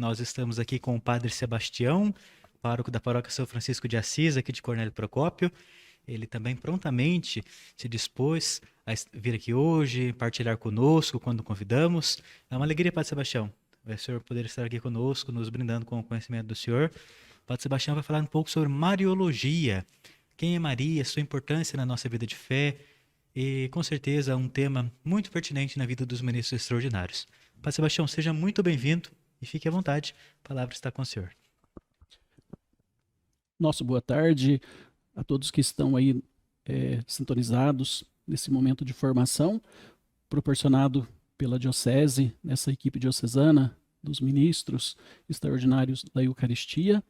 Nós estamos aqui com o Padre Sebastião, pároco da Paróquia São Francisco de Assis, aqui de Cornélio Procópio. Ele também prontamente se dispôs a vir aqui hoje, partilhar conosco quando convidamos. É uma alegria, Padre Sebastião, o senhor poder estar aqui conosco, nos brindando com o conhecimento do senhor. O Padre Sebastião vai falar um pouco sobre Mariologia. Quem é Maria, sua importância na nossa vida de fé e, com certeza, um tema muito pertinente na vida dos ministros extraordinários. Padre Sebastião, seja muito bem-vindo e fique à vontade. A palavra está com o senhor. Nossa, boa tarde a todos que estão aí sintonizados nesse momento de formação proporcionado pela Diocese, nessa equipe diocesana dos ministros extraordinários da Eucaristia.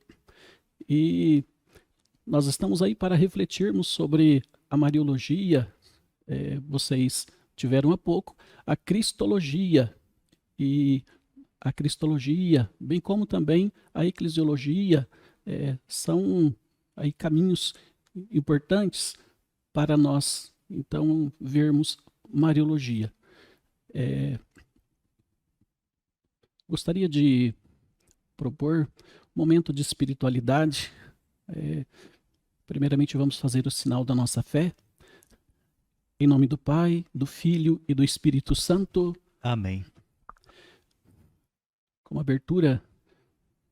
E nós estamos aí para refletirmos sobre a Mariologia. Vocês tiveram há pouco a Cristologia, e a Cristologia, bem como também a Eclesiologia, são aí caminhos importantes para nós, então, vermos Mariologia. Gostaria de propor um momento de espiritualidade. Primeiramente, vamos fazer o sinal da nossa fé. Em nome do Pai, do Filho e do Espírito Santo. Amém. Como abertura,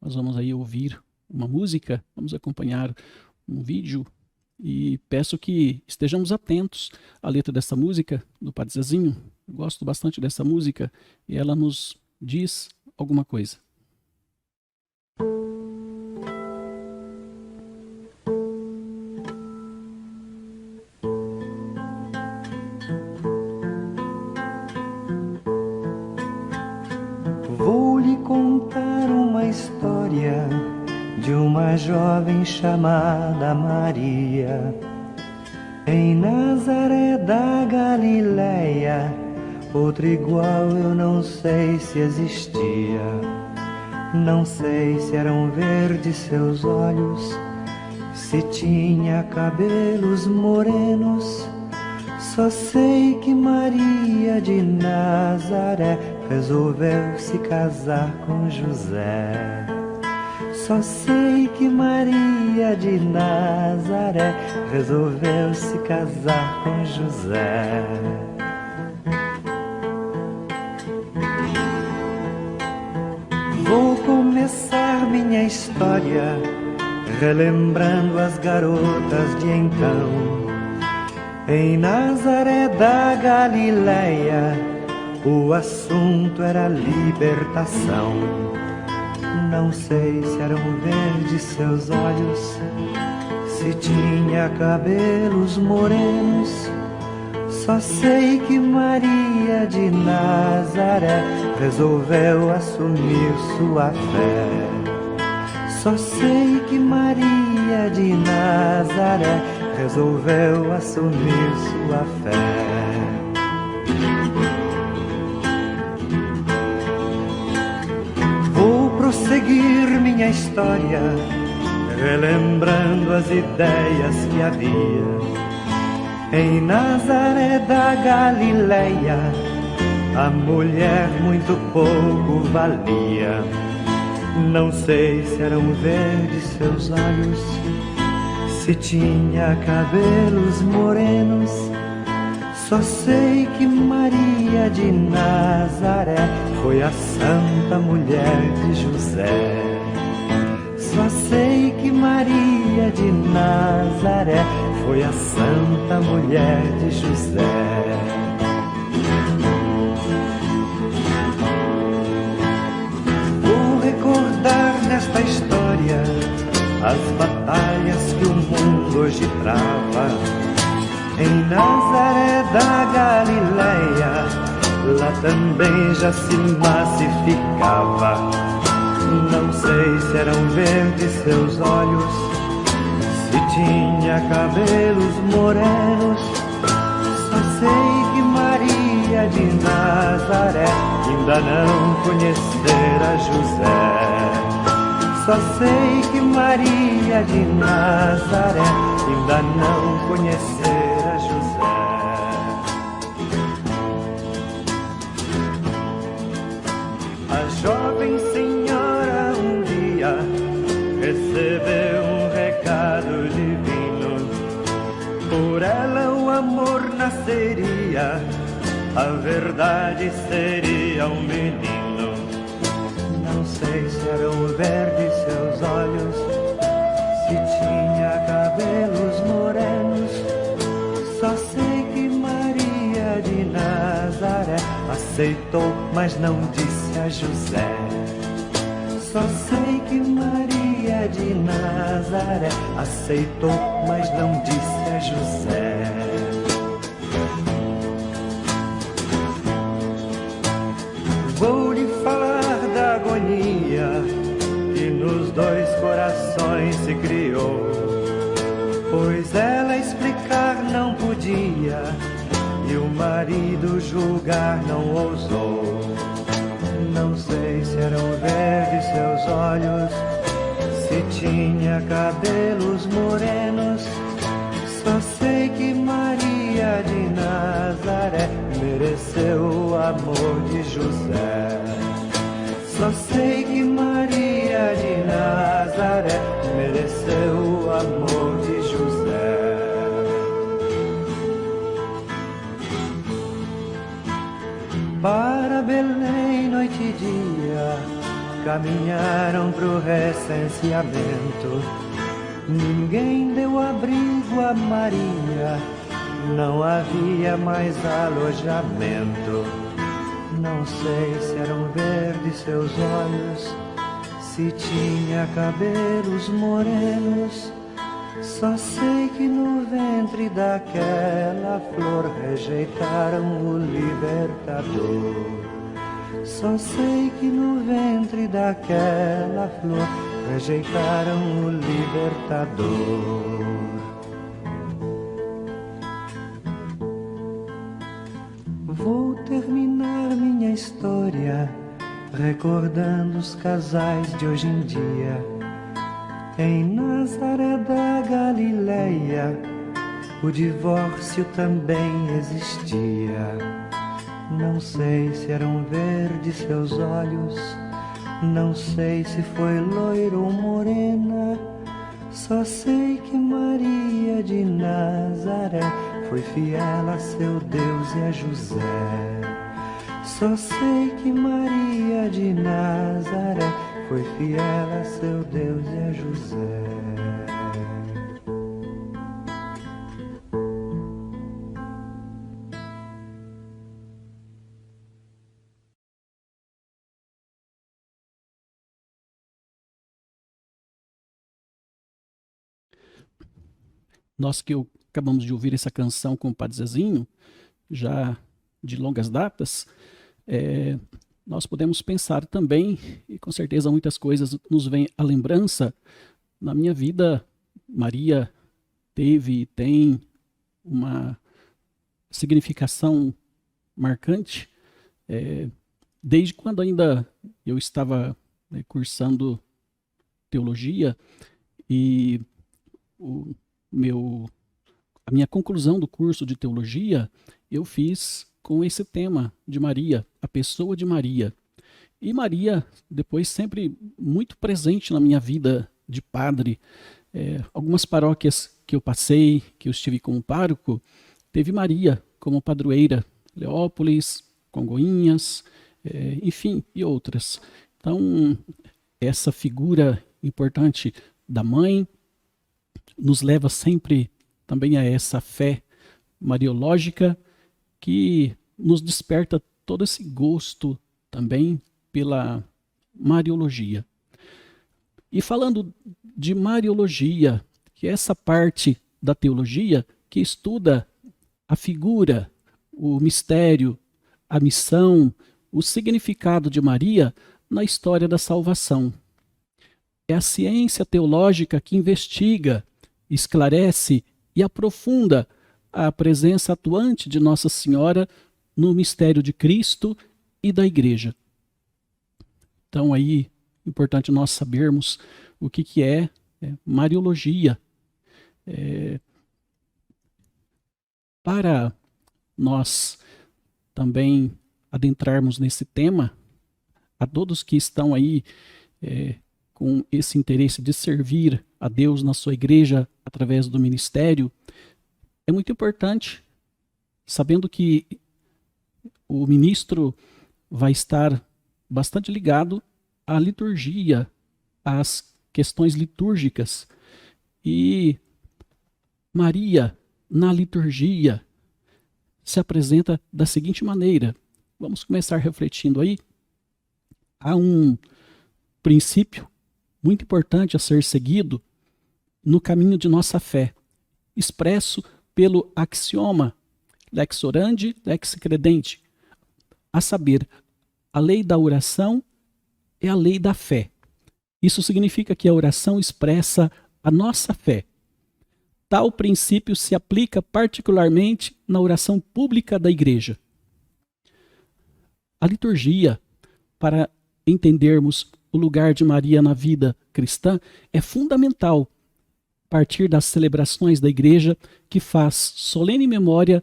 nós vamos aí ouvir uma música, vamos acompanhar um vídeo e peço que estejamos atentos à letra dessa música do Padre Zezinho. Eu gosto bastante dessa música e ela nos diz alguma coisa. Vou-lhe contar uma história de uma jovem chamada Maria. Em Nazaré da Galileia, outro igual eu não sei se existia. Não sei se eram verdes seus olhos, se tinha cabelos morenos. Só sei que Maria de Nazaré resolveu se casar com José. Só sei que Maria de Nazaré resolveu se casar com José. Vou começar minha história relembrando as garotas de então. Em Nazaré da Galileia, o assunto era libertação. Não sei se eram verdes seus olhos, se tinha cabelos morenos. Só sei que Maria de Nazaré resolveu assumir sua fé. Só sei que Maria de Nazaré resolveu assumir sua fé. Vou prosseguir minha história, relembrando as ideias que havia. Em Nazaré da Galileia, a mulher muito pouco valia. Não sei se eram verdes seus olhos, se tinha cabelos morenos. Só sei que Maria de Nazaré foi a santa mulher de José. Só sei que Maria de Nazaré foi a santa mulher de José. Vou recordar nesta história as batalhas que o mundo hoje trava. Em Nazaré da Galileia, lá também já se massificava. Não sei se eram verdes seus olhos, se tinha cabelos morenos. Só sei que Maria de Nazaré ainda não conhecera José. Só sei que Maria de Nazaré ainda não conhecera José. A jovem senhora nasceria, a verdade seria um menino. Não sei se eram verdes seus olhos, se tinha cabelos morenos. Só sei que Maria de Nazaré aceitou, mas não disse a José. Só sei que Maria de Nazaré aceitou, mas não disse a José. Vou lhe falar da agonia que nos dois corações se criou, pois ela explicar não podia e o marido julgar não ousou. Não sei se eram verdes seus olhos, se tinha cabelos morenos. Só sei que Maria de Nazaré mereceu o amor de José. Só sei que Maria de Nazaré mereceu o amor de José. Para Belém, noite e dia, caminharam pro recenseamento. Ninguém deu abrigo a Maria, não havia mais alojamento. Não sei se eram verdes seus olhos, se tinha cabelos morenos. Só sei que no ventre daquela flor rejeitaram o libertador. Só sei que no ventre daquela flor rejeitaram o libertador. Vou terminar minha história recordando os casais de hoje em dia. Em Nazaré da Galileia, o divórcio também existia. Não sei se eram verdes seus olhos, não sei se foi loira ou morena. Só sei que Maria de Nazaré foi fiel a seu Deus e a José. Só sei que Maria de Nazaré foi fiel a seu Deus e a José. Nós que acabamos de ouvir essa canção com o Padre Zezinho, já de longas datas, nós podemos pensar também, e com certeza muitas coisas nos vêm à lembrança. Na minha vida, Maria teve e tem uma significação marcante, desde quando ainda eu estava cursando teologia, e a minha conclusão do curso de teologia eu fiz com esse tema de Maria, a pessoa de Maria. E Maria, depois, sempre muito presente na minha vida de padre. Algumas paróquias que eu passei, que eu estive como pároco, teve Maria como padroeira. Leópolis, Congoinhas, enfim, e outras. Então, essa figura importante da mãe nos leva sempre também a essa fé mariológica que nos desperta todo esse gosto também pela Mariologia. E falando de Mariologia, que é essa parte da teologia que estuda a figura, o mistério, a missão, o significado de Maria na história da salvação. É a ciência teológica que investiga, esclarece e aprofunda a presença atuante de Nossa Senhora no mistério de Cristo e da Igreja. Então aí, importante nós sabermos o que é Mariologia. Para nós também adentrarmos nesse tema, a todos que estão aí com esse interesse de servir a Deus na sua igreja através do ministério, é muito importante sabendo que o ministro vai estar bastante ligado à liturgia, às questões litúrgicas. E Maria, na liturgia, se apresenta da seguinte maneira. Vamos começar refletindo aí. Há um princípio muito importante a ser seguido no caminho de nossa fé, expresso pelo axioma lex orandi, lex credenti, a saber, a lei da oração é a lei da fé. Isso significa que a oração expressa a nossa fé. Tal princípio se aplica particularmente na oração pública da igreja. A liturgia, para entendermos o lugar de Maria na vida cristã, é fundamental a partir das celebrações da igreja que faz solene memória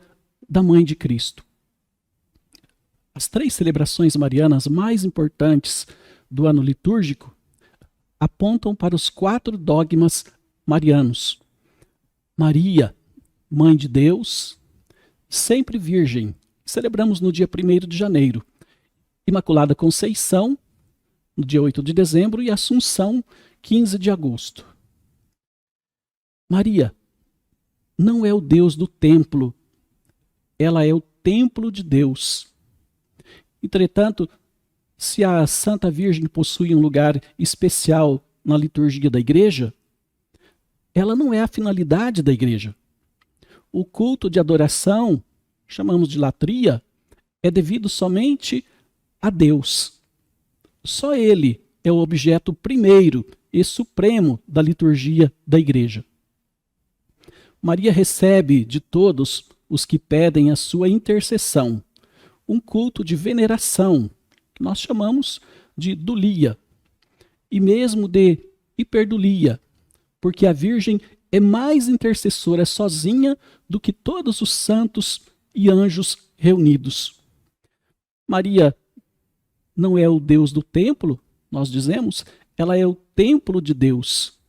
da Mãe de Cristo. As 3 celebrações marianas mais importantes do ano litúrgico apontam para os 4 dogmas marianos. Maria, Mãe de Deus, sempre Virgem, celebramos no dia 1º de janeiro. Imaculada Conceição, no dia 8 de dezembro, e Assunção, 15 de agosto. Maria não é o Deus do templo, ela é o templo de Deus. Entretanto, se a Santa Virgem possui um lugar especial na liturgia da igreja, ela não é a finalidade da igreja. O culto de adoração, chamamos de latria, é devido somente a Deus. Só Ele é o objeto primeiro e supremo da liturgia da igreja. Maria recebe de todos os que pedem a sua intercessão um culto de veneração, que nós chamamos de dulia, e mesmo de hiperdulia, porque a Virgem é mais intercessora sozinha do que todos os santos e anjos reunidos. Maria não é o Deus do templo, nós dizemos, ela é o templo de Deus,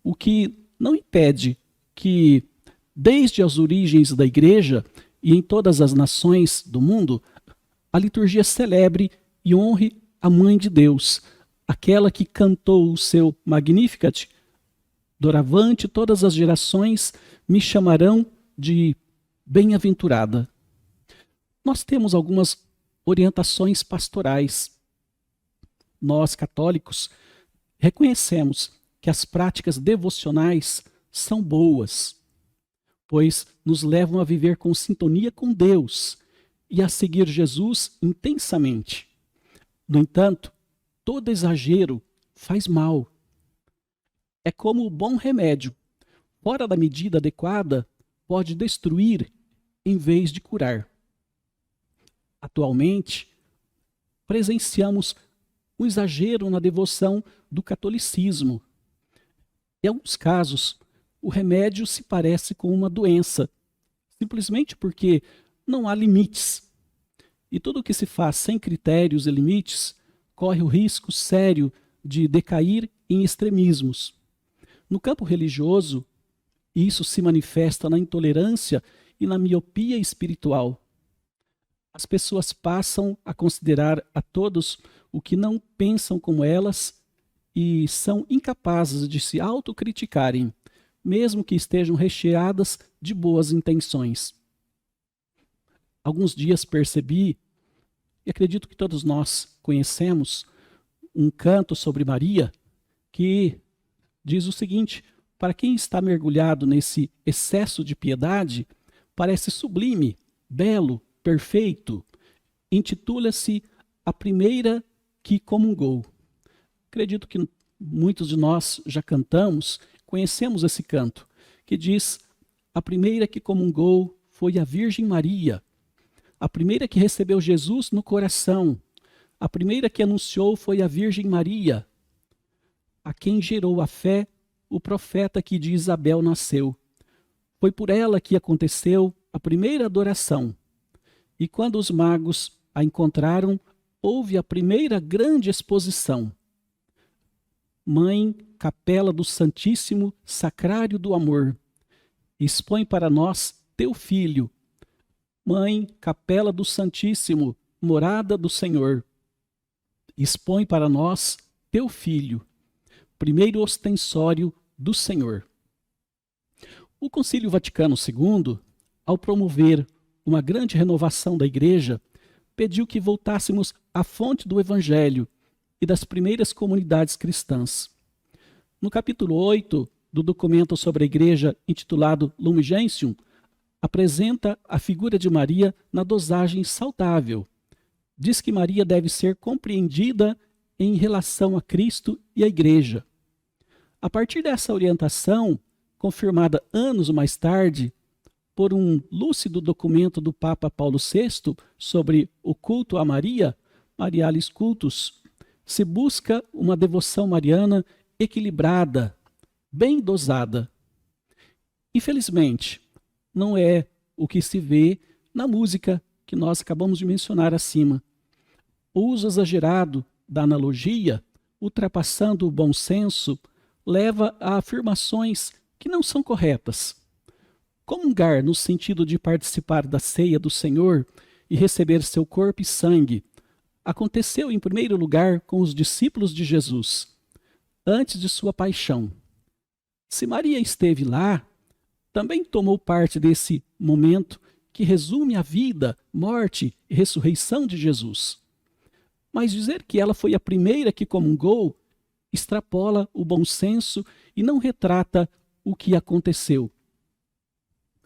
o que não impede que, desde as origens da igreja e em todas as nações do mundo, a liturgia celebre e honre a Mãe de Deus, aquela que cantou o seu Magnificat, doravante todas as gerações me chamarão de bem-aventurada. Nós temos algumas orientações pastorais. Nós, católicos, reconhecemos que as práticas devocionais são boas, pois nos levam a viver com sintonia com Deus e a seguir Jesus intensamente. No entanto, todo exagero faz mal. É como o bom remédio. Fora da medida adequada, pode destruir em vez de curar. Atualmente, presenciamos um exagero na devoção do catolicismo. Em alguns casos, o remédio se parece com uma doença, simplesmente porque não há limites. E tudo o que se faz sem critérios e limites corre o risco sério de decair em extremismos. No campo religioso, isso se manifesta na intolerância e na miopia espiritual. As pessoas passam a considerar a todos o que não pensam como elas e são incapazes de se autocriticarem, mesmo que estejam recheadas de boas intenções. Alguns dias percebi, e acredito que todos nós conhecemos, um canto sobre Maria que diz o seguinte: para quem está mergulhado nesse excesso de piedade, parece sublime, belo, perfeito. Intitula-se A Primeira que Comungou. Acredito que muitos de nós já cantamos, conhecemos esse canto, que diz: a primeira que comungou foi a Virgem Maria, a primeira que recebeu Jesus no coração, a primeira que anunciou foi a Virgem Maria, a quem gerou a fé o profeta que de Isabel nasceu. Foi por ela que aconteceu a primeira adoração. E quando os magos a encontraram, houve a primeira grande exposição. Mãe, capela do Santíssimo Sacrário do Amor, expõe para nós teu Filho, Mãe, capela do Santíssimo, morada do Senhor, expõe para nós teu Filho, primeiro ostensório do Senhor. O Concílio Vaticano II, ao promover uma grande renovação da Igreja, pediu que voltássemos à fonte do Evangelho e das primeiras comunidades cristãs. No capítulo 8 do documento sobre a Igreja, intitulado Lumen Gentium, apresenta a figura de Maria na dosagem saudável. Diz que Maria deve ser compreendida em relação a Cristo e a Igreja. A partir dessa orientação, confirmada anos mais tarde, por um lúcido documento do Papa Paulo VI sobre o culto a Maria, Marialis Cultus, se busca uma devoção mariana equilibrada, bem dosada. Infelizmente, não é o que se vê na música que nós acabamos de mencionar acima. O uso exagerado da analogia, ultrapassando o bom senso, leva a afirmações que não são corretas. Comungar no sentido de participar da ceia do Senhor e receber seu corpo e sangue aconteceu em primeiro lugar com os discípulos de Jesus, antes de sua paixão. Se Maria esteve lá, também tomou parte desse momento que resume a vida, morte e ressurreição de Jesus. Mas dizer que ela foi a primeira que comungou extrapola o bom senso e não retrata o que aconteceu.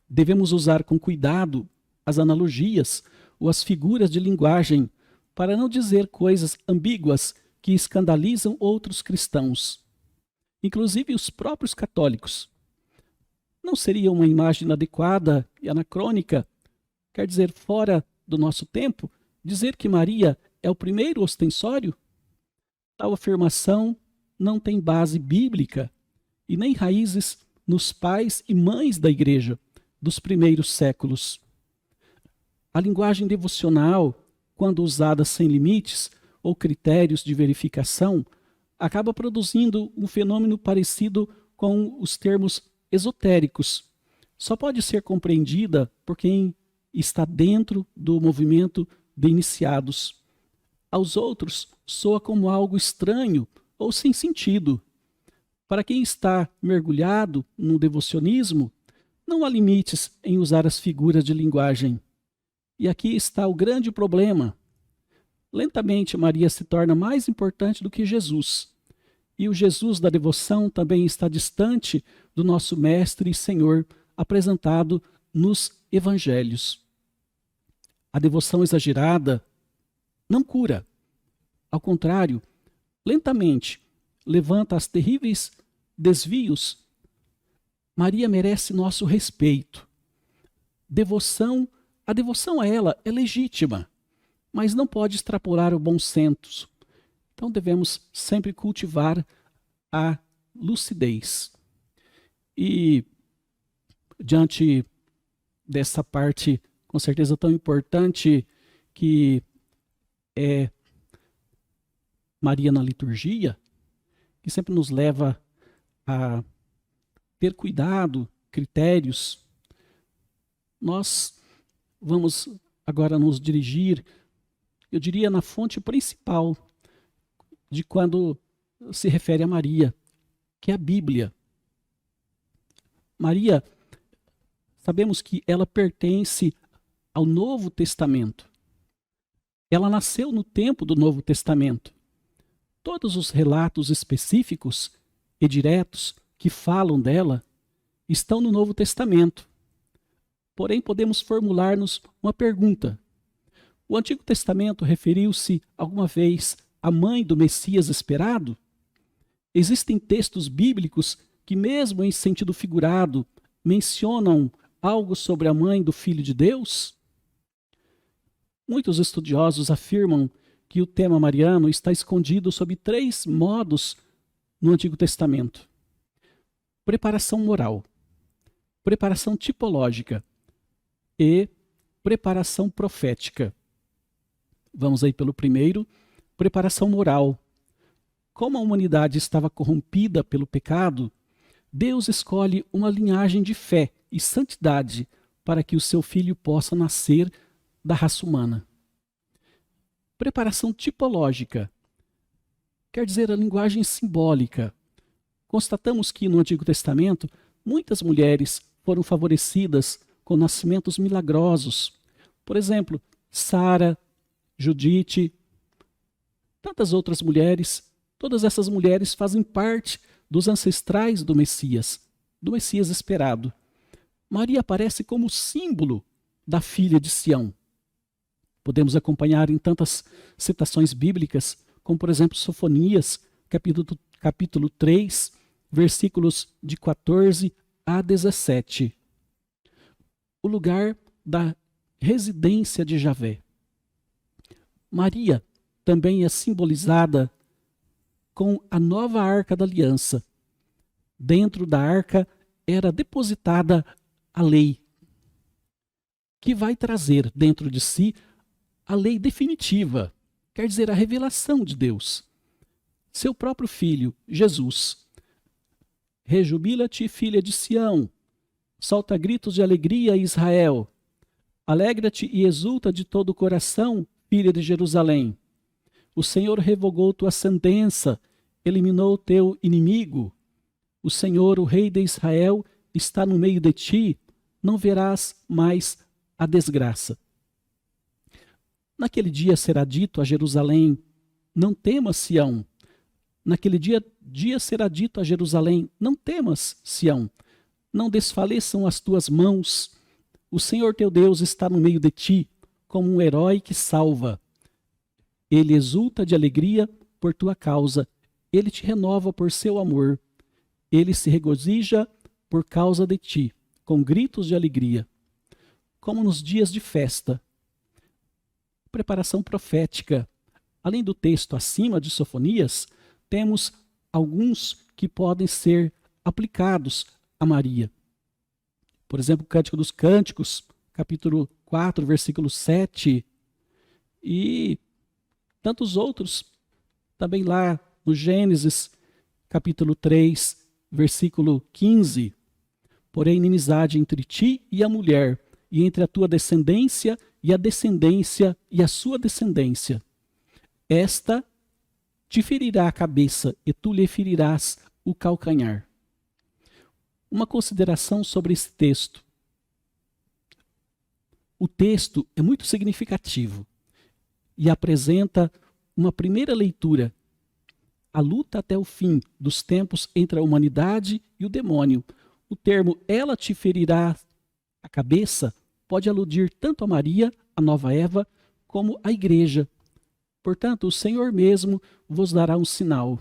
Devemos usar com cuidado as analogias ou as figuras de linguagem para não dizer coisas ambíguas que escandalizam outros cristãos, inclusive os próprios católicos. Não seria uma imagem inadequada e anacrônica, quer dizer, fora do nosso tempo, dizer que Maria é o primeiro ostensório? Tal afirmação não tem base bíblica e nem raízes nos pais e mães da Igreja dos primeiros séculos. A linguagem devocional, quando usada sem limites ou critérios de verificação, acaba produzindo um fenômeno parecido com os termos esotéricos. Só pode ser compreendida por quem está dentro do movimento de iniciados. Aos outros, soa como algo estranho ou sem sentido. Para quem está mergulhado no devocionismo, não há limites em usar as figuras de linguagem. E aqui está o grande problema. Lentamente, Maria se torna mais importante do que Jesus. E o Jesus da devoção também está distante do nosso Mestre e Senhor apresentado nos Evangelhos. A devoção exagerada não cura. Ao contrário, lentamente levanta as terríveis desvios. Maria merece nosso respeito. A devoção a ela é legítima, mas não pode extrapolar o bom senso. Então devemos sempre cultivar a lucidez. E diante dessa parte, com certeza tão importante, que é Maria na liturgia, que sempre nos leva a ter cuidado, critérios, nós vamos agora nos dirigir, eu diria, na fonte principal de quando se refere a Maria, que é a Bíblia. Maria, sabemos que ela pertence ao Novo Testamento. Ela nasceu no tempo do Novo Testamento. Todos os relatos específicos e diretos que falam dela estão no Novo Testamento. Porém, podemos formular-nos uma pergunta. O Antigo Testamento referiu-se alguma vez à mãe do Messias esperado? Existem textos bíblicos que, mesmo em sentido figurado, mencionam algo sobre a mãe do Filho de Deus? Muitos estudiosos afirmam que o tema mariano está escondido sob 3 modos no Antigo Testamento: preparação moral, preparação tipológica e preparação profética. Vamos aí pelo primeiro, preparação moral. Como a humanidade estava corrompida pelo pecado, Deus escolhe uma linhagem de fé e santidade para que o seu filho possa nascer da raça humana. Preparação tipológica quer dizer a linguagem simbólica. Constatamos que no Antigo Testamento muitas mulheres foram favorecidas com nascimentos milagrosos. Por exemplo, Sara, Judite, tantas outras mulheres. Todas essas mulheres fazem parte dos ancestrais do Messias esperado. Maria aparece como símbolo da filha de Sião. Podemos acompanhar em tantas citações bíblicas, como por exemplo Sofonias, capítulo 3, versículos de 14 a 17. O lugar da residência de Javé. Maria também é simbolizada com a nova Arca da Aliança. Dentro da arca era depositada a lei, que vai trazer dentro de si a lei definitiva, quer dizer, a revelação de Deus. Seu próprio filho, Jesus. Rejubila-te, filha de Sião, solta gritos de alegria, Israel. Alegra-te e exulta de todo o coração, filha de Jerusalém. O Senhor revogou tua sentença, eliminou teu inimigo. O Senhor, o Rei de Israel, está no meio de ti, não verás mais a desgraça. Naquele dia será dito a Jerusalém, não temas, Sião. Naquele dia será dito a Jerusalém, não temas, Sião. Não desfaleçam as tuas mãos. O Senhor teu Deus está no meio de ti, como um herói que salva. Ele exulta de alegria por tua causa. Ele te renova por seu amor. Ele se regozija por causa de ti, com gritos de alegria, como nos dias de festa. Preparação profética. Além do texto acima de Sofonias, temos alguns que podem ser aplicados a Maria. Por exemplo, o Cântico dos Cânticos, capítulo 4, versículo 7, e tantos outros, também lá no Gênesis, capítulo 3, versículo 15. Porém, inimizade entre ti e a mulher, e entre a tua descendência e a descendência e a sua descendência. Esta te ferirá a cabeça e tu lhe ferirás o calcanhar. Uma consideração sobre esse texto. O texto é muito significativo e apresenta uma primeira leitura, a luta até o fim dos tempos entre a humanidade e o demônio. O termo ela te ferirá a cabeça pode aludir tanto a Maria, a nova Eva, como à igreja. Portanto, o Senhor mesmo vos dará um sinal.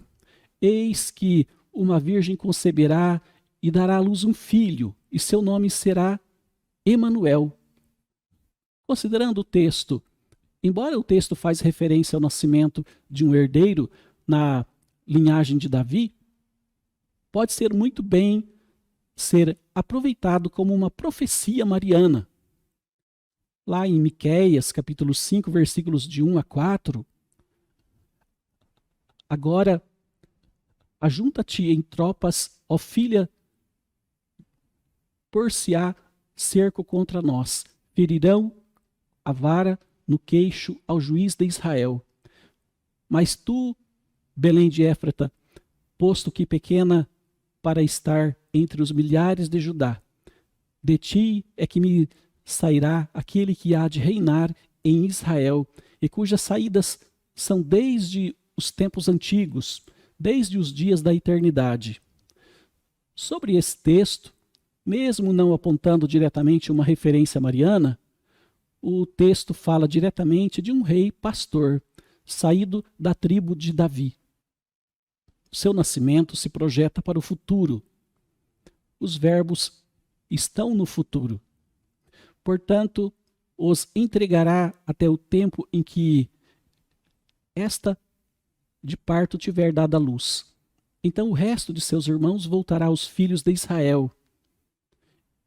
Eis que uma virgem conceberá e dará à luz um filho, e seu nome será Emanuel. Considerando o texto, embora o texto faz referência ao nascimento de um herdeiro na linhagem de Davi, pode ser muito bem ser aproveitado como uma profecia mariana. Lá em Miqueias, capítulo 5, versículos de 1 a 4, agora ajunta-te em tropas, ó filha, por-se-á cerco contra nós, ferirão a vara no queixo ao juiz de Israel. Mas tu, Belém de Éfrata, posto que pequena para estar entre os milhares de Judá, de ti é que me sairá aquele que há de reinar em Israel, e cujas saídas são desde os tempos antigos, desde os dias da eternidade. Sobre esse texto, mesmo não apontando diretamente uma referência mariana, o texto fala diretamente de um rei pastor, saído da tribo de Davi. Seu nascimento se projeta para o futuro. Os verbos estão no futuro. Portanto, os entregará até o tempo em que esta de parto tiver dado à luz. Então o resto de seus irmãos voltará aos filhos de Israel,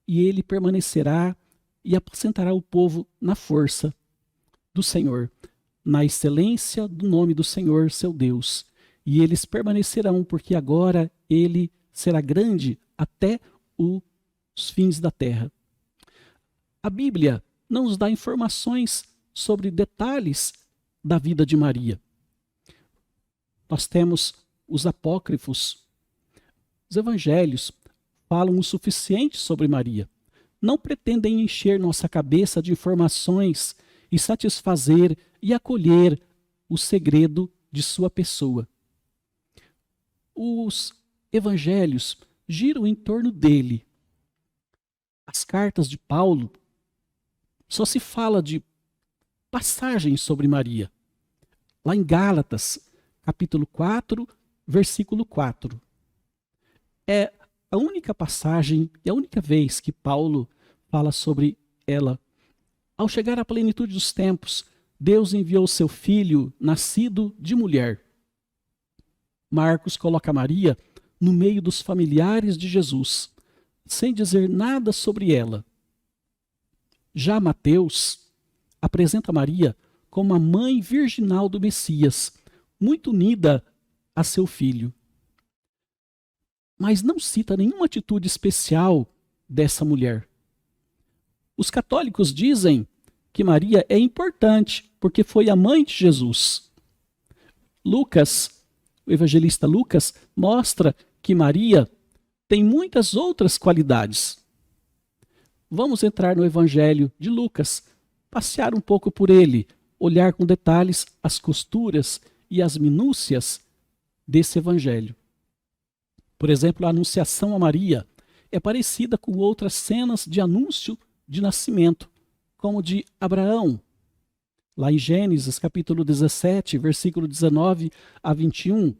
e ele permanecerá e apacentará o povo na força do Senhor, na excelência do nome do Senhor, seu Deus. E eles permanecerão, porque agora ele será grande até os fins da terra. A Bíblia não nos dá informações sobre detalhes da vida de Maria. Nós temos os apócrifos. Os evangelhos falam o suficiente sobre Maria. Não pretendem encher nossa cabeça de informações e satisfazer e acolher o segredo de sua pessoa. Os evangelhos giram em torno dele. As cartas de Paulo só se fala de passagens sobre Maria. Lá em Gálatas, capítulo 4, versículo 4. É a única passagem e a única vez que Paulo fala sobre ela. Ao chegar à plenitude dos tempos, Deus enviou seu filho, nascido de mulher. Marcos coloca Maria no meio dos familiares de Jesus, sem dizer nada sobre ela. Já Mateus apresenta Maria como a mãe virginal do Messias, muito unida a seu filho. Mas não cita nenhuma atitude especial dessa mulher. Os católicos dizem que Maria é importante porque foi a mãe de Jesus. Lucas, o evangelista Lucas, mostra que Maria tem muitas outras qualidades. Vamos entrar no evangelho de Lucas, passear um pouco por ele, olhar com detalhes as costuras e as minúcias desse evangelho. Por exemplo, a anunciação a Maria é parecida com outras cenas de anúncio de nascimento, como de Abraão, lá em Gênesis capítulo 17, versículo 19 a 21,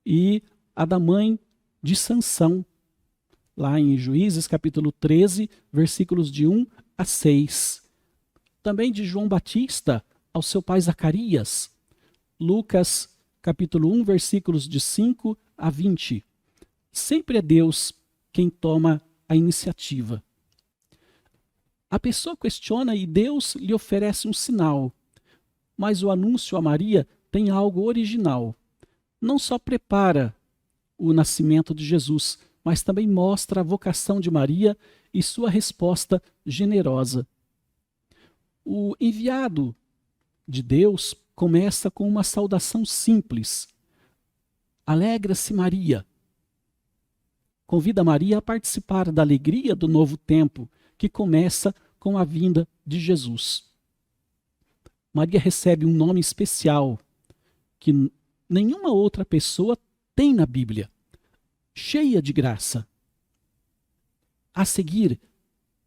e a da mãe de Sansão, lá em Juízes capítulo 13, versículos de 1 a 6. Também de João Batista ao seu pai Zacarias, Lucas capítulo 1, versículos de 5 a 20. Sempre é Deus quem toma a iniciativa. A pessoa questiona e Deus lhe oferece um sinal, mas o anúncio a Maria tem algo original. Não só prepara o nascimento de Jesus, mas também mostra a vocação de Maria e sua resposta generosa. O enviado de Deus começa com uma saudação simples. Alegra-se, Maria. Convida Maria a participar da alegria do novo tempo, que começa com a vinda de Jesus. Maria recebe um nome especial que nenhuma outra pessoa tem na Bíblia, cheia de graça. A seguir,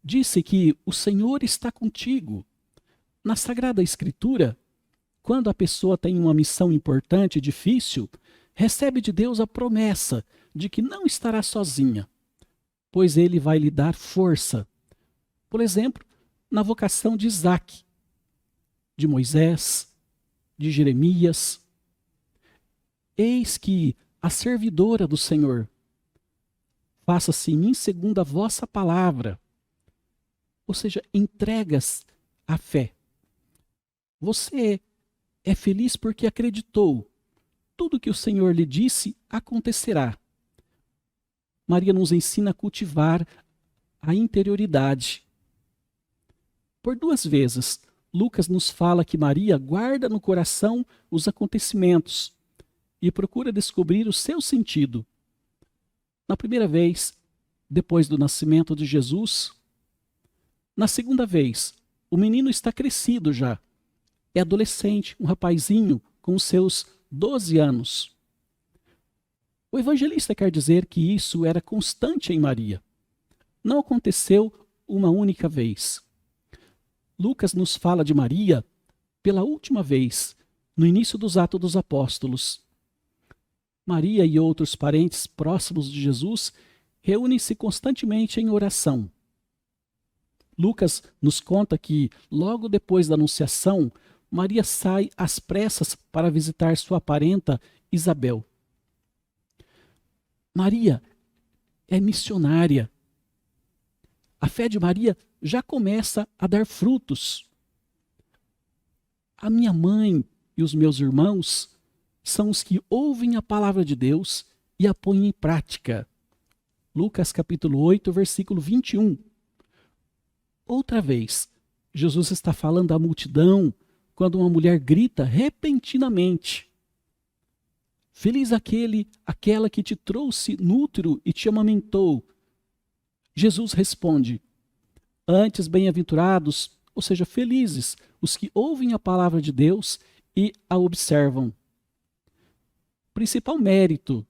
disse que o Senhor está contigo. Na Sagrada Escritura, quando a pessoa tem uma missão importante e difícil, recebe de Deus a promessa de que não estará sozinha, pois ele vai lhe dar força. Por exemplo, na vocação de Isaac, de Moisés, de Jeremias. Eis que a servidora do Senhor, faça-se em mim segundo a vossa palavra. Ou seja, entregas à fé. Você é feliz porque acreditou. Tudo que o Senhor lhe disse acontecerá. Maria nos ensina a cultivar a interioridade. Por 2 vezes, Lucas nos fala que Maria guarda no coração os acontecimentos e procura descobrir o seu sentido. Na primeira vez, depois do nascimento de Jesus. Na segunda vez, o menino está crescido já. É adolescente, um rapazinho com os seus 12 anos. O evangelista quer dizer que isso era constante em Maria. Não aconteceu uma única vez. Lucas nos fala de Maria pela última vez, no início dos Atos dos Apóstolos. Maria e outros parentes próximos de Jesus reúnem-se constantemente em oração. Lucas nos conta que, logo depois da Anunciação, Maria sai às pressas para visitar sua parenta Isabel. Maria é missionária. A fé de Maria já começa a dar frutos. A minha mãe e os meus irmãos são os que ouvem a palavra de Deus e a põem em prática. Lucas capítulo 8, versículo 21. Outra vez, Jesus está falando à multidão quando uma mulher grita repentinamente: feliz aquela que te trouxe no útero e te amamentou. Jesus responde: antes bem-aventurados, ou seja, felizes, os que ouvem a palavra de Deus e a observam. O principal mérito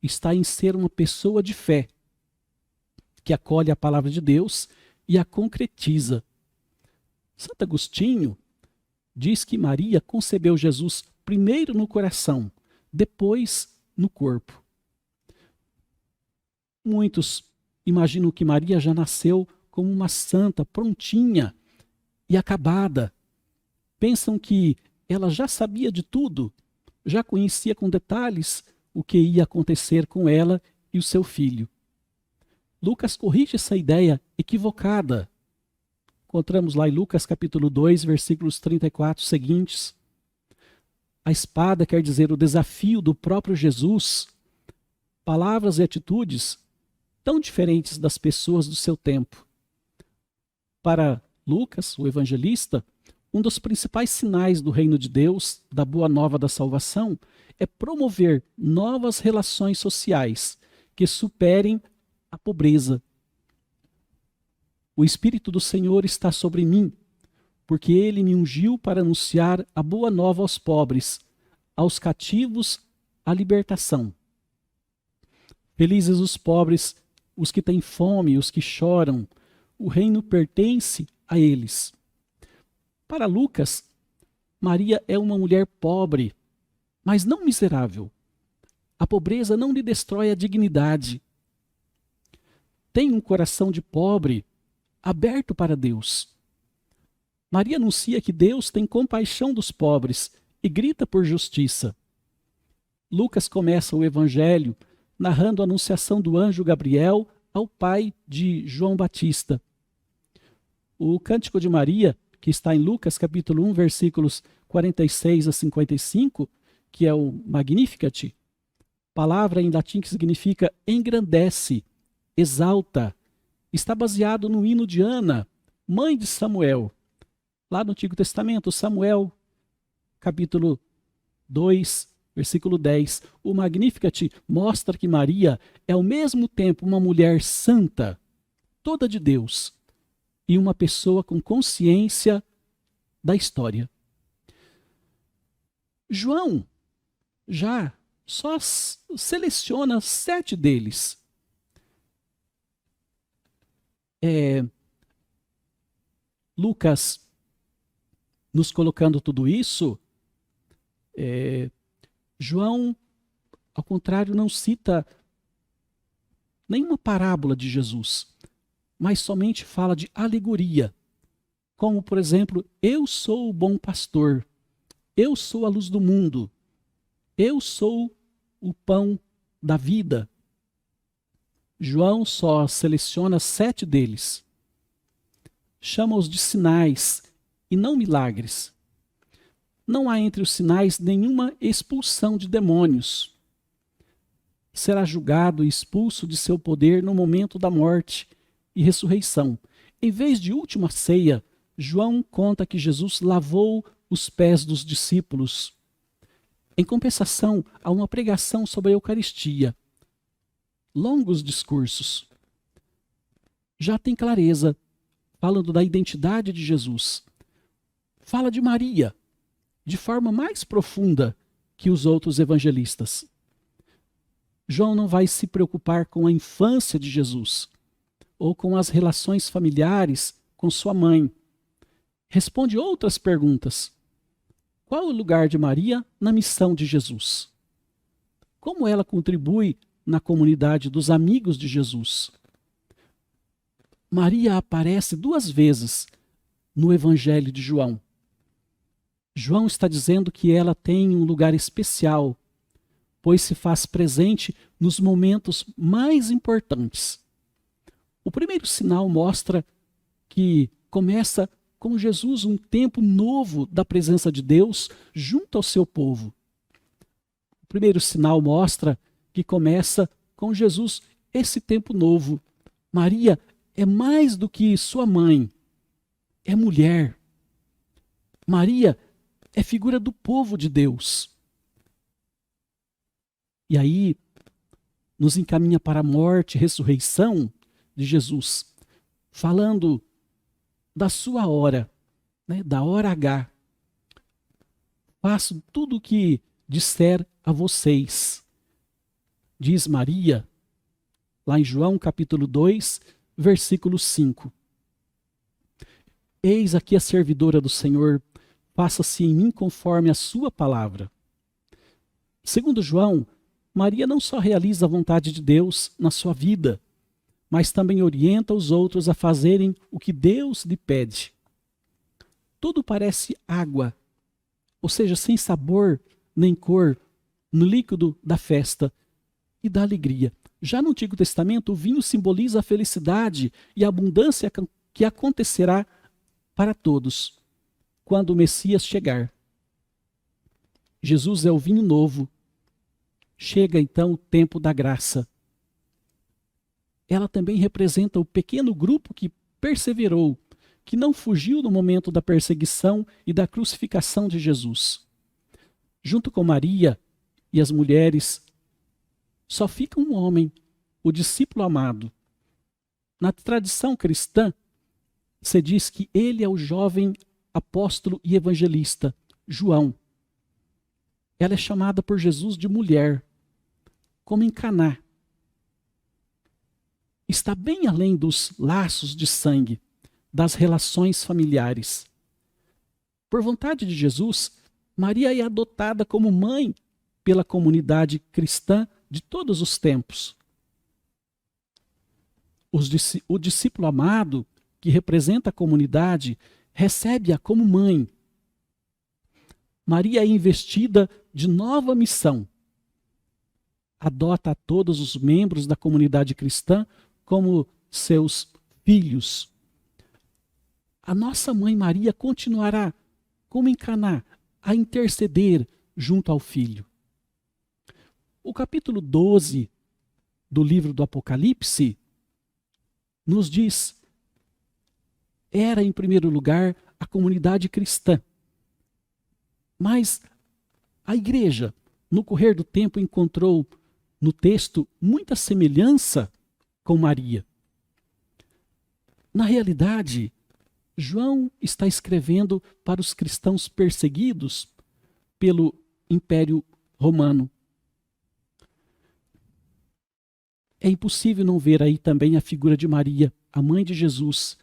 está em ser uma pessoa de fé, que acolhe a palavra de Deus e a concretiza. Santo Agostinho diz que Maria concebeu Jesus primeiro no coração, depois no corpo. Muitos imaginam que Maria já nasceu como uma santa, prontinha e acabada. Pensam que ela já sabia de tudo, já conhecia com detalhes o que ia acontecer com ela e o seu filho. Lucas corrige essa ideia equivocada. Encontramos lá em Lucas capítulo 2, versículos 34 seguintes. A espada quer dizer o desafio do próprio Jesus, palavras e atitudes tão diferentes das pessoas do seu tempo. Para Lucas, o evangelista, um dos principais sinais do reino de Deus, da boa nova da salvação, é promover novas relações sociais que superem a pobreza. O Espírito do Senhor está sobre mim, porque ele me ungiu para anunciar a boa nova aos pobres, aos cativos a libertação. Felizes os pobres, os que têm fome, os que choram, o reino pertence a eles. Para Lucas, Maria é uma mulher pobre, mas não miserável. A pobreza não lhe destrói a dignidade. Tem um coração de pobre aberto para Deus. Maria anuncia que Deus tem compaixão dos pobres e grita por justiça. Lucas começa o evangelho narrando a anunciação do anjo Gabriel ao pai de João Batista. O Cântico de Maria, que está em Lucas capítulo 1, versículos 46 a 55, que é o Magnificat, palavra em latim que significa engrandece, exalta, está baseado no hino de Ana, mãe de Samuel. Lá no Antigo Testamento, Samuel, capítulo 2, versículo 10. O Magnificat mostra que Maria é ao mesmo tempo uma mulher santa, toda de Deus, e uma pessoa com consciência da história. João já só seleciona 7 deles. Lucas, nos colocando tudo isso, João, ao contrário, não cita nenhuma parábola de Jesus, mas somente fala de alegoria, como, por exemplo, eu sou o bom pastor, eu sou a luz do mundo, eu sou o pão da vida. João só seleciona 7 deles. Chama-os de sinais e não milagres. Não há entre os sinais nenhuma expulsão de demônios. Será julgado e expulso de seu poder no momento da morte e ressurreição. Em vez de última ceia, João conta que Jesus lavou os pés dos discípulos. Em compensação, há uma pregação sobre a Eucaristia. Longos discursos. Já tem clareza, falando da identidade de Jesus. Fala de Maria, de forma mais profunda que os outros evangelistas. João não vai se preocupar com a infância de Jesus, ou com as relações familiares com sua mãe. Responde outras perguntas. Qual o lugar de Maria na missão de Jesus? Como ela contribui na comunidade dos amigos de Jesus? Maria aparece 2 vezes no Evangelho de João. João está dizendo que ela tem um lugar especial, pois se faz presente nos momentos mais importantes. O primeiro sinal mostra que começa com Jesus um tempo novo da presença de Deus junto ao seu povo. O primeiro sinal mostra que começa com Jesus esse tempo novo. Maria é mais do que sua mãe, é mulher. Maria é figura do povo de Deus. E aí nos encaminha para a morte e ressurreição de Jesus, falando da sua hora, né, da hora H. Faço tudo o que disser a vocês, diz Maria, lá em João capítulo 2, versículo 5. Eis aqui a servidora do Senhor, faça-se em mim conforme a sua palavra. Segundo João, Maria não só realiza a vontade de Deus na sua vida, mas também orienta os outros a fazerem o que Deus lhe pede. Tudo parece água, ou seja, sem sabor nem cor, no líquido da festa e da alegria. Já no Antigo Testamento, o vinho simboliza a felicidade e a abundância que acontecerá para todos quando o Messias chegar. Jesus é o vinho novo. Chega então o tempo da graça. Ela também representa o pequeno grupo que perseverou, que não fugiu no momento da perseguição e da crucificação de Jesus. Junto com Maria e as mulheres, só fica um homem, o discípulo amado. Na tradição cristã, se diz que ele é o jovem apóstolo e evangelista, João. Ela é chamada por Jesus de mulher, como em Caná. Está bem além dos laços de sangue, das relações familiares. Por vontade de Jesus, Maria é adotada como mãe pela comunidade cristã de todos os tempos. O discípulo amado, que representa a comunidade, recebe-a como mãe. Maria é investida de nova missão. Adota a todos os membros da comunidade cristã como seus filhos. A nossa mãe Maria continuará, como em Caná, a interceder junto ao Filho. O capítulo 12 do livro do Apocalipse nos diz: era em primeiro lugar a comunidade cristã. Mas a igreja, no correr do tempo, encontrou no texto muita semelhança com Maria. Na realidade, João está escrevendo para os cristãos perseguidos pelo Império Romano. É impossível não ver aí também a figura de Maria, a mãe de Jesus,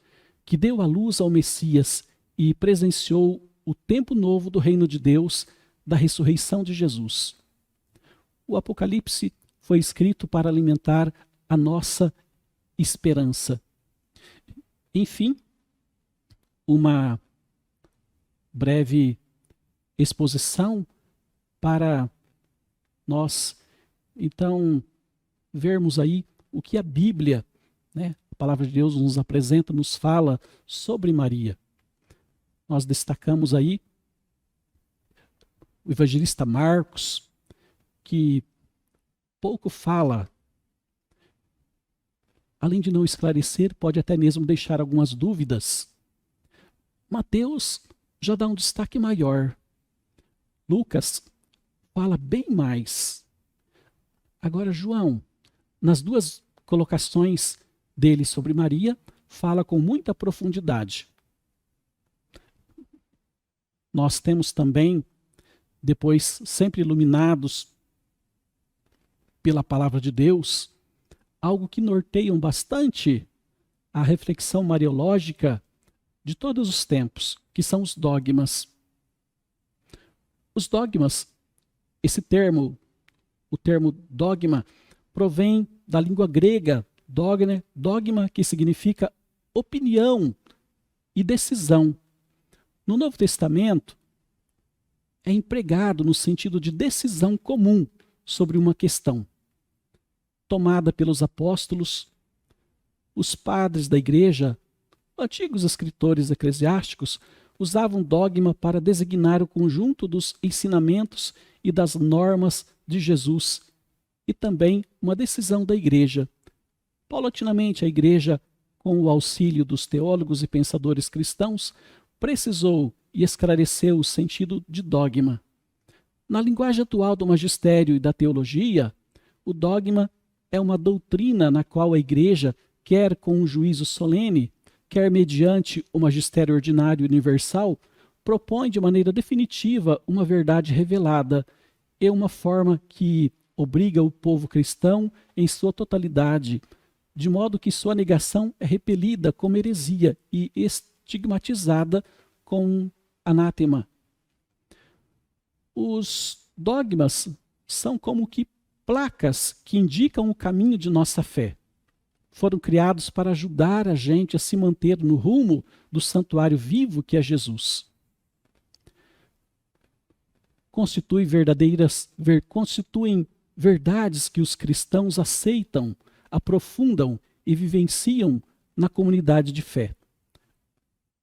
que deu à luz ao Messias e presenciou o tempo novo do reino de Deus, da ressurreição de Jesus. O Apocalipse foi escrito para alimentar a nossa esperança. Enfim, uma breve exposição para nós, então, vermos aí o que a Bíblia, né, a palavra de Deus nos apresenta, nos fala sobre Maria. Nós destacamos aí o evangelista Marcos, que pouco fala, além de não esclarecer, pode até mesmo deixar algumas dúvidas. Mateus já dá um destaque maior. Lucas fala bem mais. Agora, João, nas duas colocações dele sobre Maria, fala com muita profundidade. Nós temos também, depois, sempre iluminados pela palavra de Deus, algo que norteiam bastante a reflexão mariológica de todos os tempos, que são os dogmas. Os dogmas, esse termo, o termo dogma, provém da língua grega, dogma, que significa opinião e decisão. No Novo Testamento, é empregado no sentido de decisão comum sobre uma questão, tomada pelos apóstolos, os padres da igreja, antigos escritores eclesiásticos, usavam dogma para designar o conjunto dos ensinamentos e das normas de Jesus, e também uma decisão da igreja. Paulatinamente, a igreja com o auxílio dos teólogos e pensadores cristãos, precisou e esclareceu o sentido de dogma. Na linguagem atual do magistério e da teologia, o dogma é uma doutrina na qual a Igreja, quer com um juízo solene, quer mediante o magistério ordinário universal, propõe de maneira definitiva uma verdade revelada e uma forma que obriga o povo cristão em sua totalidade, de modo que sua negação é repelida como heresia e estigmatizada com anátema. Os dogmas são como que placas que indicam o caminho de nossa fé. Foram criados para ajudar a gente a se manter no rumo do santuário vivo que é Jesus. Constituem verdades que os cristãos aceitam, aprofundam e vivenciam na comunidade de fé.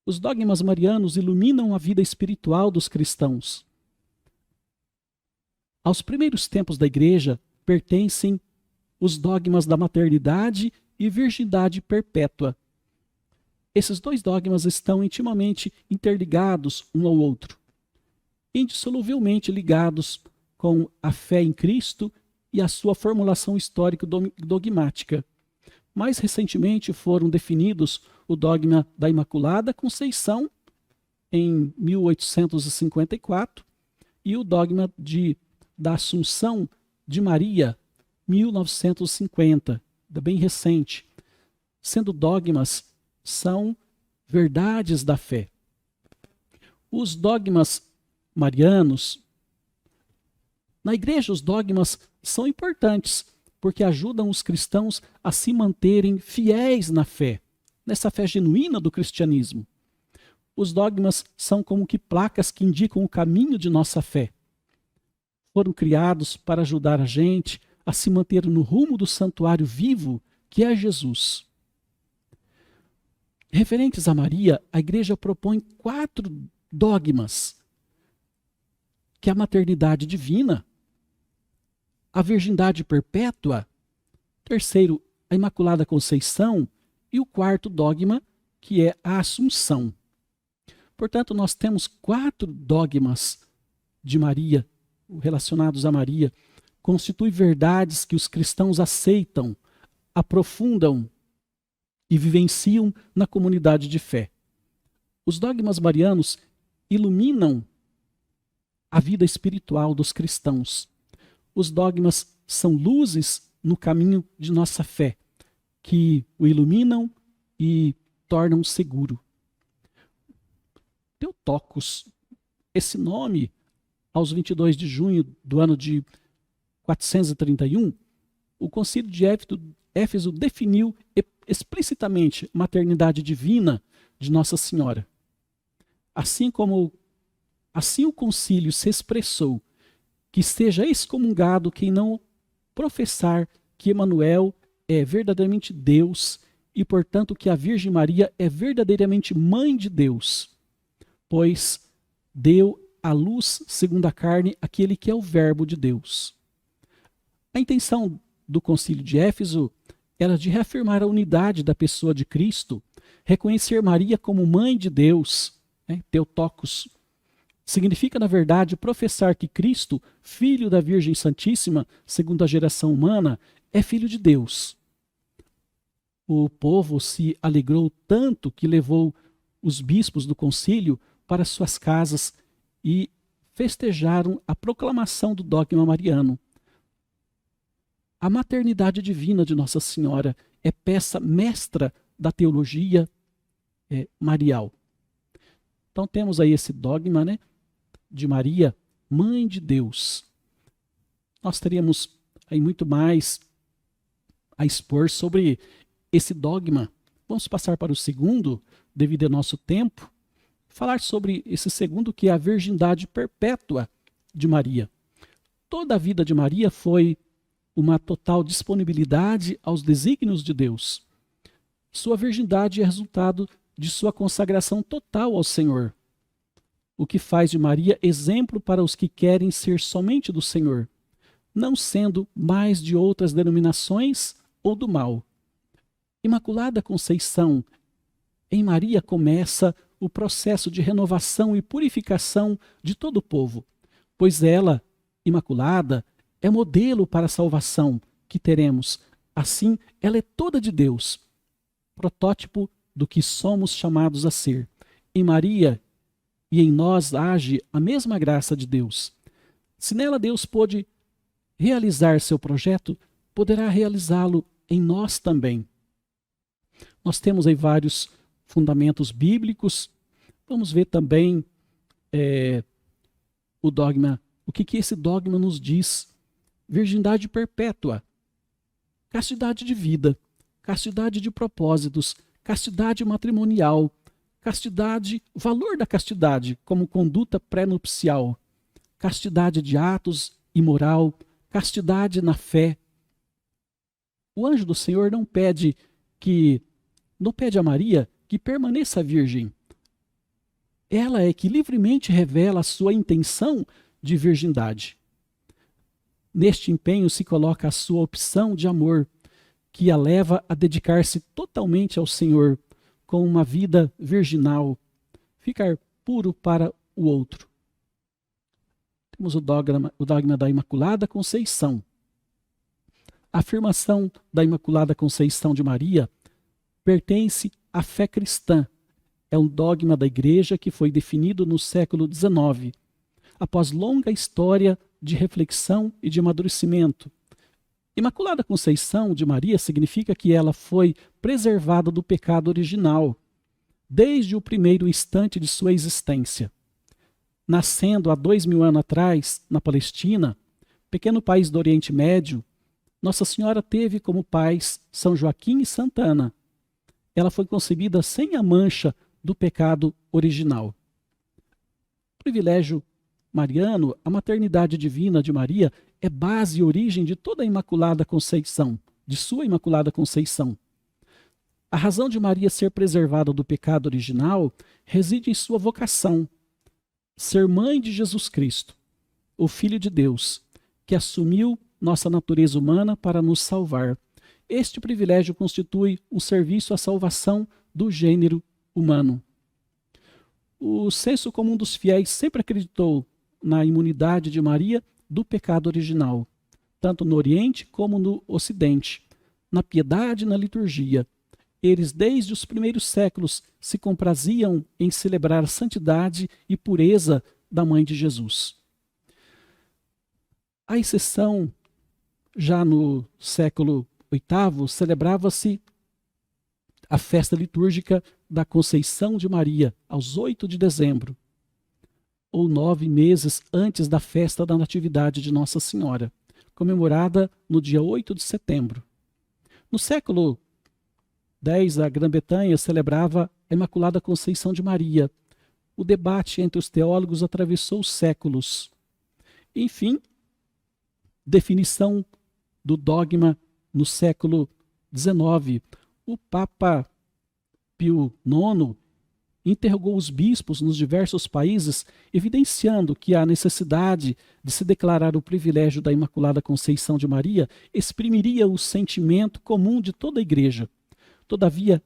Os dogmas marianos iluminam a vida espiritual dos cristãos. Aos primeiros tempos da Igreja pertencem os dogmas da maternidade e virgindade perpétua. Esses dois dogmas estão intimamente interligados um ao outro, indissoluvelmente ligados com a fé em Cristo e a sua formulação histórico-dogmática. Mais recentemente foram definidos o dogma da Imaculada Conceição, em 1854, e o dogma da Assunção de Maria, 1950, bem recente. Sendo dogmas, são verdades da fé. Os dogmas marianos, na Igreja os dogmas são importantes, porque ajudam os cristãos a se manterem fiéis na fé, nessa fé genuína do cristianismo. Os dogmas são como que placas que indicam o caminho de nossa fé. Foram criados para ajudar a gente a se manter no rumo do santuário vivo que é Jesus. Referentes a Maria, a Igreja propõe 4 dogmas, que é a maternidade divina, a virgindade perpétua, terceiro, a Imaculada Conceição, e o quarto dogma, que é a Assunção. Portanto, nós temos 4 dogmas de Maria, relacionados a Maria, constituem verdades que os cristãos aceitam, aprofundam e vivenciam na comunidade de fé. Os dogmas marianos iluminam a vida espiritual dos cristãos. Os dogmas são luzes no caminho de nossa fé, que o iluminam e tornam seguro. Theotokos, esse nome, aos 22 de junho do ano de 431, o Concílio de Éfeso definiu explicitamente a maternidade divina de Nossa Senhora. Assim o concílio se expressou que seja excomungado quem não professar que Emanuel é verdadeiramente Deus e, portanto, que a Virgem Maria é verdadeiramente mãe de Deus, pois deu à luz, segundo a carne, aquele que é o Verbo de Deus. A intenção do Concílio de Éfeso era de reafirmar a unidade da pessoa de Cristo, reconhecer Maria como mãe de Deus, Theotokos. Significa, na verdade, professar que Cristo, filho da Virgem Santíssima, segundo a geração humana, é filho de Deus. O povo se alegrou tanto que levou os bispos do concílio para suas casas e festejaram a proclamação do dogma mariano. A maternidade divina de Nossa Senhora é peça mestra da teologia marial. Então temos aí esse dogma, de Maria, mãe de Deus. Nós teríamos aí muito mais a expor sobre esse dogma. Vamos passar para o segundo, devido ao nosso tempo, falar sobre esse segundo, que é a virgindade perpétua de Maria. Toda a vida de Maria foi uma total disponibilidade aos desígnios de Deus. Sua virgindade é resultado de sua consagração total ao Senhor, o que faz de Maria exemplo para os que querem ser somente do Senhor, não sendo mais de outras denominações ou do mal. Imaculada Conceição, em Maria começa o processo de renovação e purificação de todo o povo, pois ela, Imaculada, é modelo para a salvação que teremos. Assim, ela é toda de Deus, protótipo do que somos chamados a ser. Em Maria e em nós age a mesma graça de Deus. Se nela Deus pôde realizar seu projeto, poderá realizá-lo em nós também. Nós temos aí vários fundamentos bíblicos. Vamos ver também o dogma, o que esse dogma nos diz. Virgindade perpétua, castidade de vida, castidade de propósitos, castidade matrimonial, castidade, valor da castidade como conduta pré-nupcial, castidade de atos e moral, castidade na fé. O anjo do Senhor não pede a Maria que permaneça virgem. Ela é que livremente revela a sua intenção de virgindade. Neste empenho se coloca a sua opção de amor, que a leva a dedicar-se totalmente ao Senhor, com uma vida virginal, ficar puro para o outro. Temos o dogma da Imaculada Conceição. A afirmação da Imaculada Conceição de Maria pertence à fé cristã. É um dogma da Igreja que foi definido no século XIX, após longa história de reflexão e de amadurecimento. Imaculada Conceição de Maria significa que ela foi preservada do pecado original, desde o primeiro instante de sua existência. Nascendo há 2000 anos atrás, na Palestina, pequeno país do Oriente Médio, Nossa Senhora teve como pais São Joaquim e Santa Ana. Ela foi concebida sem a mancha do pecado original. Privilégio mariano, a maternidade divina de Maria é base e origem de toda a Imaculada Conceição, de sua Imaculada Conceição. A razão de Maria ser preservada do pecado original reside em sua vocação, ser mãe de Jesus Cristo, o Filho de Deus, que assumiu nossa natureza humana para nos salvar. Este privilégio constitui um serviço à salvação do gênero humano. O senso comum dos fiéis sempre acreditou na imunidade de Maria do pecado original, tanto no Oriente como no Ocidente, na piedade e na liturgia. Eles, desde os primeiros séculos, se compraziam em celebrar a santidade e pureza da Mãe de Jesus. À exceção, já no século VIII, celebrava-se a festa litúrgica da Conceição de Maria, aos 8 de dezembro, ou 9 meses antes da festa da Natividade de Nossa Senhora, comemorada no dia 8 de setembro. No século X, a Grã-Bretanha celebrava a Imaculada Conceição de Maria. O debate entre os teólogos atravessou os séculos. Enfim, definição do dogma no século XIX. O Papa Pio IX interrogou os bispos nos diversos países, evidenciando que a necessidade de se declarar o privilégio da Imaculada Conceição de Maria exprimiria o sentimento comum de toda a Igreja. Todavia,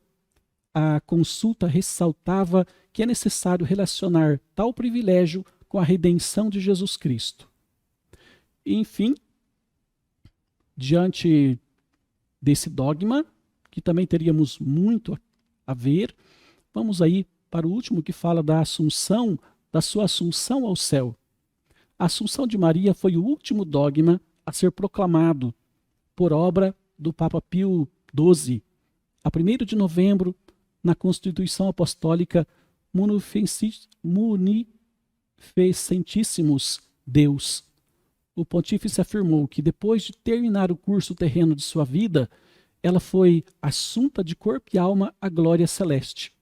a consulta ressaltava que é necessário relacionar tal privilégio com a redenção de Jesus Cristo. Enfim, diante desse dogma, que também teríamos muito a ver, vamos aí para o último, que fala da Assunção, da sua assunção ao céu. A Assunção de Maria foi o último dogma a ser proclamado por obra do Papa Pio XII, a 1º de novembro, na Constituição Apostólica Munificentíssimos Deus. O pontífice afirmou que depois de terminar o curso terreno de sua vida, ela foi assunta de corpo e alma à glória celeste.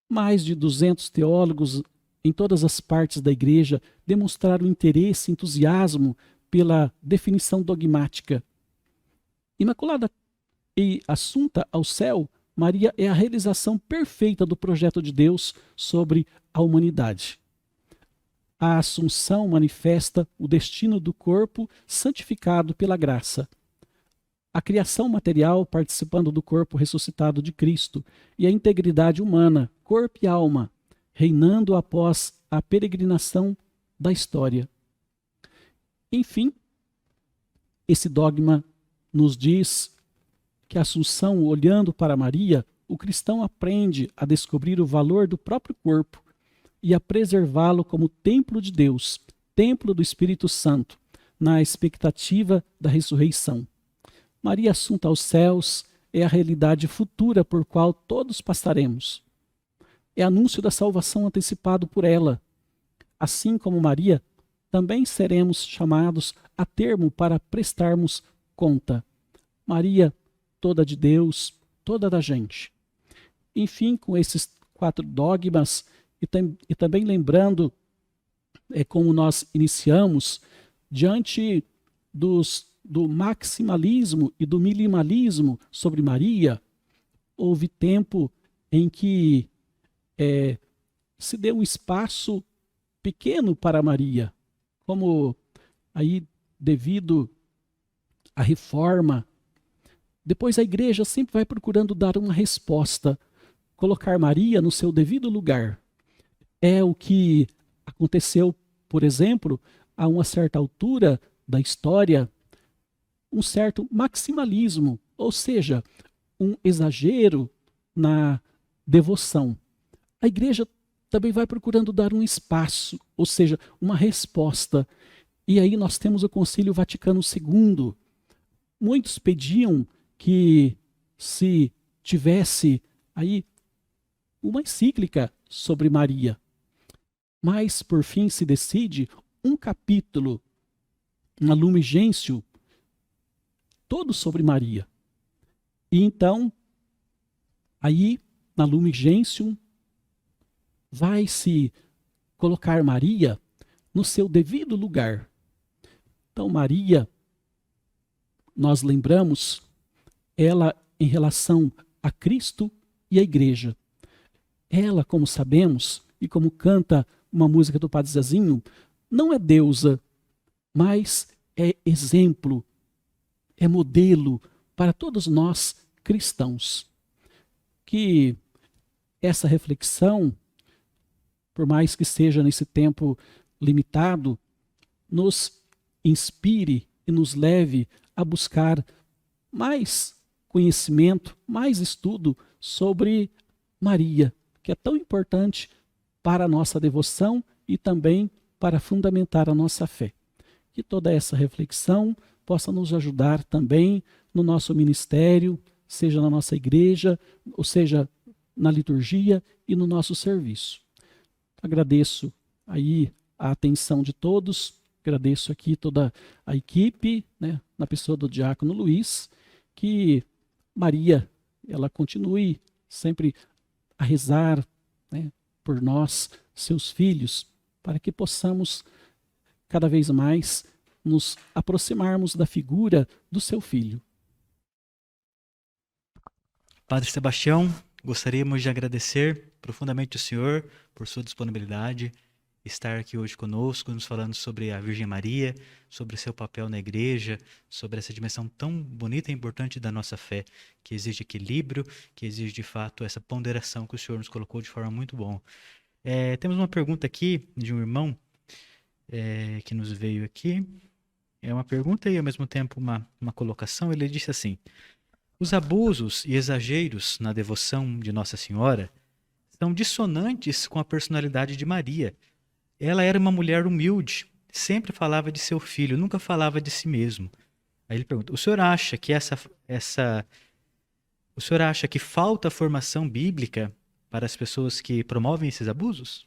Mais de 200 teólogos em todas as partes da Igreja demonstraram interesse e entusiasmo pela definição dogmática. Imaculada e assunta ao céu, Maria é a realização perfeita do projeto de Deus sobre a humanidade. A Assunção manifesta o destino do corpo santificado pela graça. A criação material participando do corpo ressuscitado de Cristo e a integridade humana, corpo e alma, reinando após a peregrinação da história. Enfim, esse dogma nos diz que a Assunção, olhando para Maria, o cristão aprende a descobrir o valor do próprio corpo e a preservá-lo como templo de Deus, templo do Espírito Santo, na expectativa da ressurreição. Maria assunta aos céus é a realidade futura por qual todos passaremos. É anúncio da salvação antecipado por ela. Assim como Maria, também seremos chamados a termo para prestarmos conta. Maria, toda de Deus, toda da gente. Enfim, com esses 4 dogmas, e também lembrando como nós iniciamos, diante do maximalismo e do minimalismo sobre Maria, houve tempo em que se deu um espaço pequeno para Maria, como aí devido à reforma. Depois a igreja sempre vai procurando dar uma resposta, colocar Maria no seu devido lugar. É o que aconteceu, por exemplo, a uma certa altura da história, um certo maximalismo, ou seja, um exagero na devoção. A igreja também vai procurando dar um espaço, ou seja, uma resposta. E aí nós temos o Concílio Vaticano II. Muitos pediam que se tivesse aí uma encíclica sobre Maria. Mas, por fim, se decide um capítulo na Lumen Gentium, todo sobre Maria. E então, aí, na Lumen Gentium, vai se colocar Maria no seu devido lugar. Então, Maria, nós lembramos, ela em relação a Cristo e a Igreja. Ela, como sabemos, e como canta uma música do Padre Zezinho, não é deusa, mas é exemplo, é modelo para todos nós cristãos. Que essa reflexão, por mais que seja nesse tempo limitado, nos inspire e nos leve a buscar mais conhecimento, mais estudo sobre Maria, que é tão importante para a nossa devoção e também para fundamentar a nossa fé. Que toda essa reflexão possa nos ajudar também no nosso ministério, seja na nossa igreja, ou seja, na liturgia e no nosso serviço. Agradeço aí a atenção de todos, agradeço aqui toda a equipe, né, na pessoa do diácono Luiz, que Maria, ela continue sempre a rezar, né, por nós, seus filhos, para que possamos cada vez mais nos aproximarmos da figura do seu filho. Padre Sebastião, gostaríamos de agradecer profundamente ao senhor por sua disponibilidade, estar aqui hoje conosco, nos falando sobre a Virgem Maria, sobre o seu papel na igreja, sobre essa dimensão tão bonita e importante da nossa fé, que exige equilíbrio, que exige de fato essa ponderação que o senhor nos colocou de forma muito boa. Temos uma pergunta aqui de um irmão que nos veio aqui. É uma pergunta e ao mesmo tempo uma colocação. Ele disse assim: os abusos e exageros na devoção de Nossa Senhora são dissonantes com a personalidade de Maria. Ela era uma mulher humilde, sempre falava de seu filho, nunca falava de si mesmo. Aí ele pergunta: o senhor acha que o senhor acha que falta formação bíblica para as pessoas que promovem esses abusos?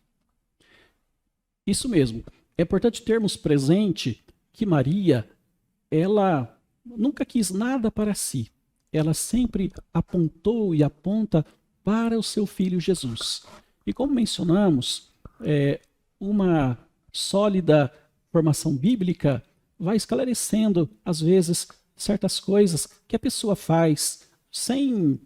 Isso mesmo. É importante termos presente que Maria, ela nunca quis nada para si. Ela sempre apontou e aponta para o seu filho Jesus. E como mencionamos, uma sólida formação bíblica vai esclarecendo, às vezes, certas coisas que a pessoa faz sem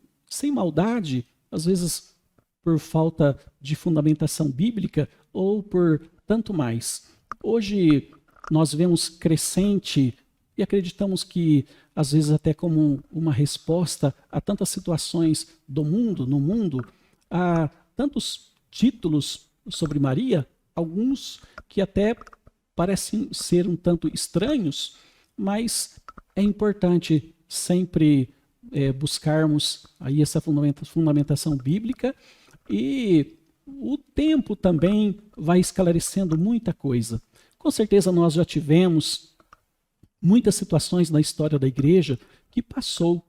maldade, às vezes por falta de fundamentação bíblica ou por tanto mais. Hoje nós vemos crescente e acreditamos que, às vezes até como uma resposta a tantas situações do mundo, no mundo, há tantos títulos sobre Maria, alguns que até parecem ser um tanto estranhos, mas é importante sempre buscarmos aí essa fundamentação bíblica, e o tempo também vai esclarecendo muita coisa. Com certeza nós já tivemos muitas situações na história da igreja que passou.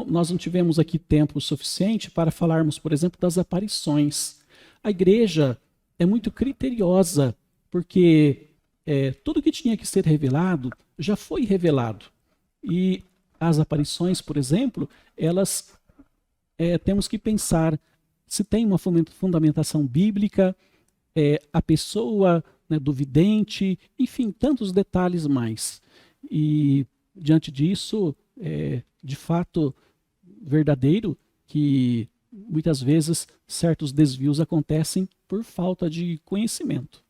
Nós não tivemos aqui tempo suficiente para falarmos, por exemplo, das aparições. A igreja é muito criteriosa, porque tudo que tinha que ser revelado já foi revelado. E as aparições, por exemplo, elas temos que pensar se tem uma fundamentação bíblica, a pessoa, né, do vidente, enfim, tantos detalhes mais. E diante disso, de fato verdadeiro que muitas vezes certos desvios acontecem por falta de conhecimento.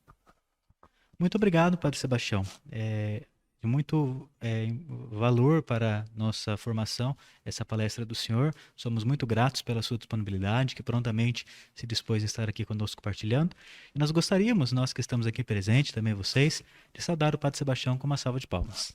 Muito obrigado, Padre Sebastião. De muito valor para nossa formação essa palestra do senhor. Somos muito gratos pela sua disponibilidade, que prontamente se dispôs a estar aqui conosco partilhando. E nós gostaríamos, nós que estamos aqui presentes, também vocês, de saudar o Padre Sebastião com uma salva de palmas.